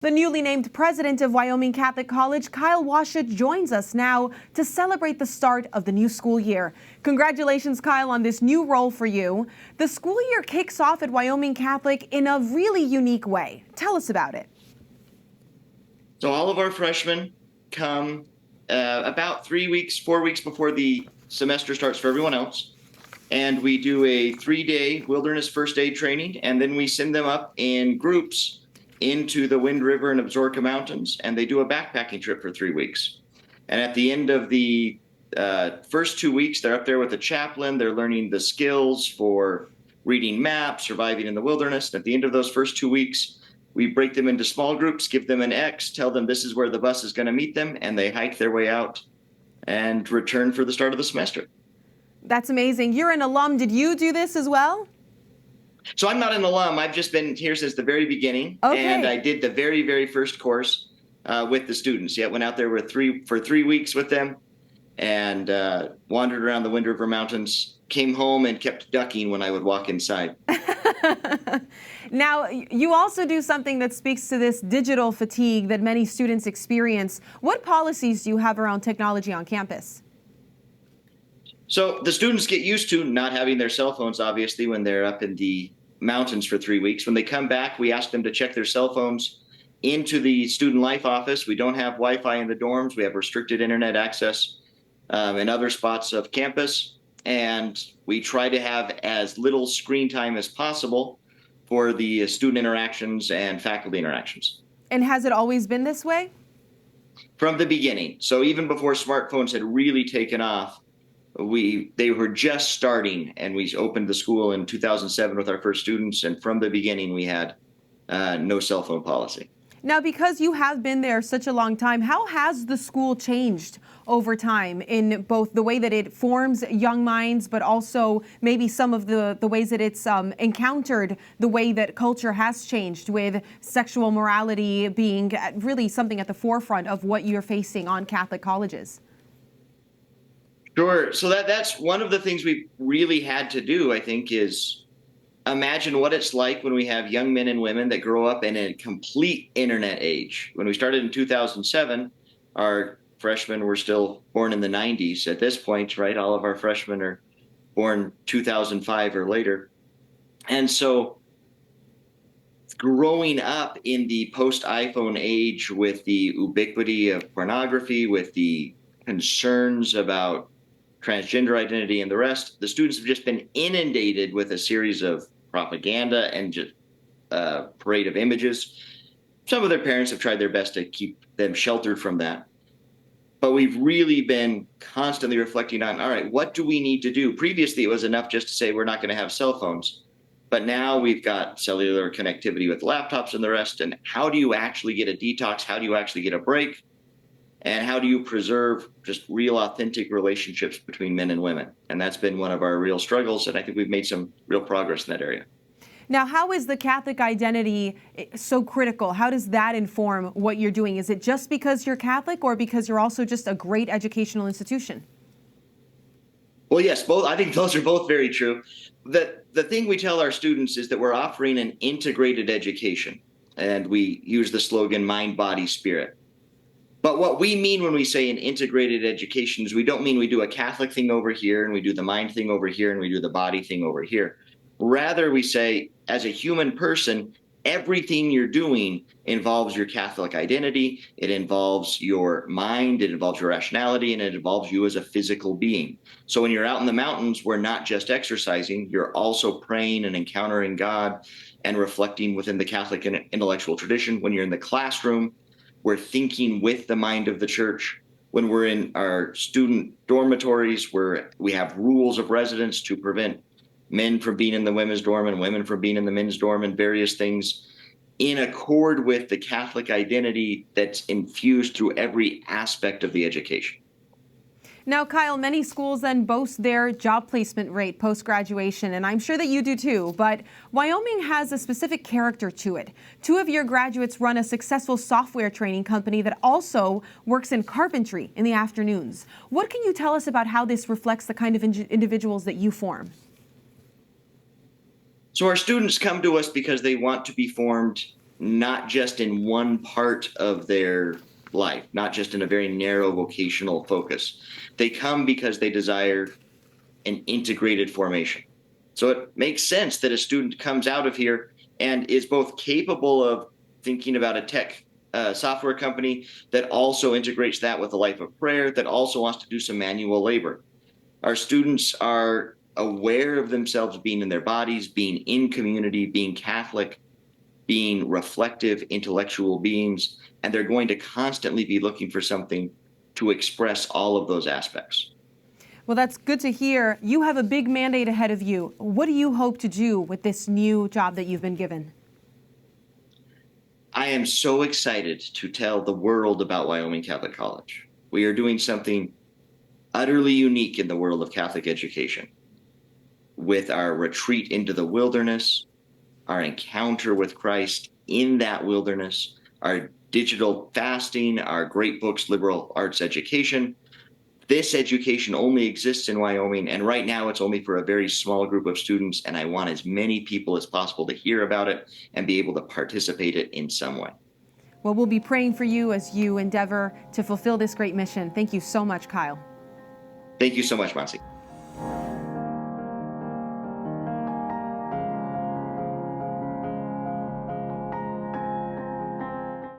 The newly named president of Wyoming Catholic College, Kyle Washut, joins us now to celebrate the start of the new school year. Congratulations, Kyle, on this new role for you. The school year kicks off at Wyoming Catholic in a really unique way. Tell us about it. So all of our freshmen come about 4 weeks before the semester starts for everyone else. And we do a 3-day wilderness first aid training, and then we send them up in groups into the Wind River and Absaroka Mountains, and they do a backpacking trip for 3 weeks. And at the end of the first 2 weeks, they're up there with a chaplain. They're learning the skills for reading maps, surviving in the wilderness. And at the end of those first 2 weeks, we break them into small groups, give them an X, tell them this is where the bus is going to meet them, and they hike their way out and return for the start of the semester. That's amazing. You're an alum. Did you do this as well? So I'm not an alum. I've just been here since the very beginning. Okay. And I did the very, very first course with the students. Yeah, went out there for 3 weeks with them and wandered around the Wind River Mountains, came home and kept ducking when I would walk inside. Now, you also do something that speaks to this digital fatigue that many students experience. What policies do you have around technology on campus? So the students get used to not having their cell phones, obviously, when they're up in the mountains for 3 weeks. When they come back, we ask them to check their cell phones into the student life office. We don't have Wi-Fi in the dorms. We have restricted internet access in other spots of campus. And we try to have as little screen time as possible for the student interactions and faculty interactions. And has it always been this way? From the beginning. So even before smartphones had really taken off, they were just starting, and we opened the school in 2007 with our first students, and from the beginning we had no cell phone policy. Now, because you have been there such a long time, how has the school changed over time in both the way that it forms young minds, but also maybe some of the ways that it's encountered the way that culture has changed, with sexual morality being really something at the forefront of what you're facing on Catholic colleges? Sure. So that's one of the things we really had to do, I think, is imagine what it's like when we have young men and women that grow up in a complete internet age. When we started in 2007, our freshmen were still born in the 90s at this point, right? All of our freshmen are born 2005 or later. And so growing up in the post-iPhone age with the ubiquity of pornography, with the concerns about transgender identity and the rest, the students have just been inundated with a series of propaganda and just parade of images. Some of their parents have tried their best to keep them sheltered from that. But we've really been constantly reflecting on, all right, what do we need to do? Previously, it was enough just to say we're not going to have cell phones. But now we've got cellular connectivity with laptops and the rest. And how do you actually get a detox? How do you actually get a break? And how do you preserve just real authentic relationships between men and women? And that's been one of our real struggles, and I think we've made some real progress in that area. Now, how is the Catholic identity so critical? How does that inform what you're doing? Is it just because you're Catholic, or because you're also just a great educational institution? Well, yes, both. I think those are both very true. The thing we tell our students is that we're offering an integrated education, and we use the slogan mind, body, spirit. But what we mean when we say an integrated education is we don't mean we do a Catholic thing over here and we do the mind thing over here and we do the body thing over here. Rather, we say, as a human person, everything you're doing involves your Catholic identity. It involves your mind, it involves your rationality, and it involves you as a physical being. So when you're out in the mountains, we're not just exercising, you're also praying and encountering God and reflecting within the Catholic intellectual tradition. When you're in the classroom, we're thinking with the mind of the church. When we're in our student dormitories, where we have rules of residence to prevent men from being in the women's dorm and women from being in the men's dorm, and various things in accord with the Catholic identity that's infused through every aspect of the education. Now, Kyle, many schools then boast their job placement rate post-graduation, and I'm sure that you do too, but Wyoming has a specific character to it. 2 of your graduates run a successful software training company that also works in carpentry in the afternoons. What can you tell us about how this reflects the kind of individuals that you form? So our students come to us because they want to be formed not just in one part of their life, not just in a very narrow vocational focus. They come because they desire an integrated formation. So it makes sense that a student comes out of here and is both capable of thinking about a tech software company that also integrates that with a life of prayer, that also wants to do some manual labor. Our students are aware of themselves being in their bodies, being in community, being Catholic, being reflective, intellectual beings, and they're going to constantly be looking for something to express all of those aspects. Well, that's good to hear. You have a big mandate ahead of you. What do you hope to do with this new job that you've been given? I am so excited to tell the world about Wyoming Catholic College. We are doing something utterly unique in the world of Catholic education with our retreat into the wilderness, our encounter with Christ in that wilderness, our digital fasting, our great books, liberal arts education. This education only exists in Wyoming, and right now it's only for a very small group of students, and I want as many people as possible to hear about it and be able to participate in it in some way. Well, we'll be praying for you as you endeavor to fulfill this great mission. Thank you so much, Kyle. Thank you so much, Montse.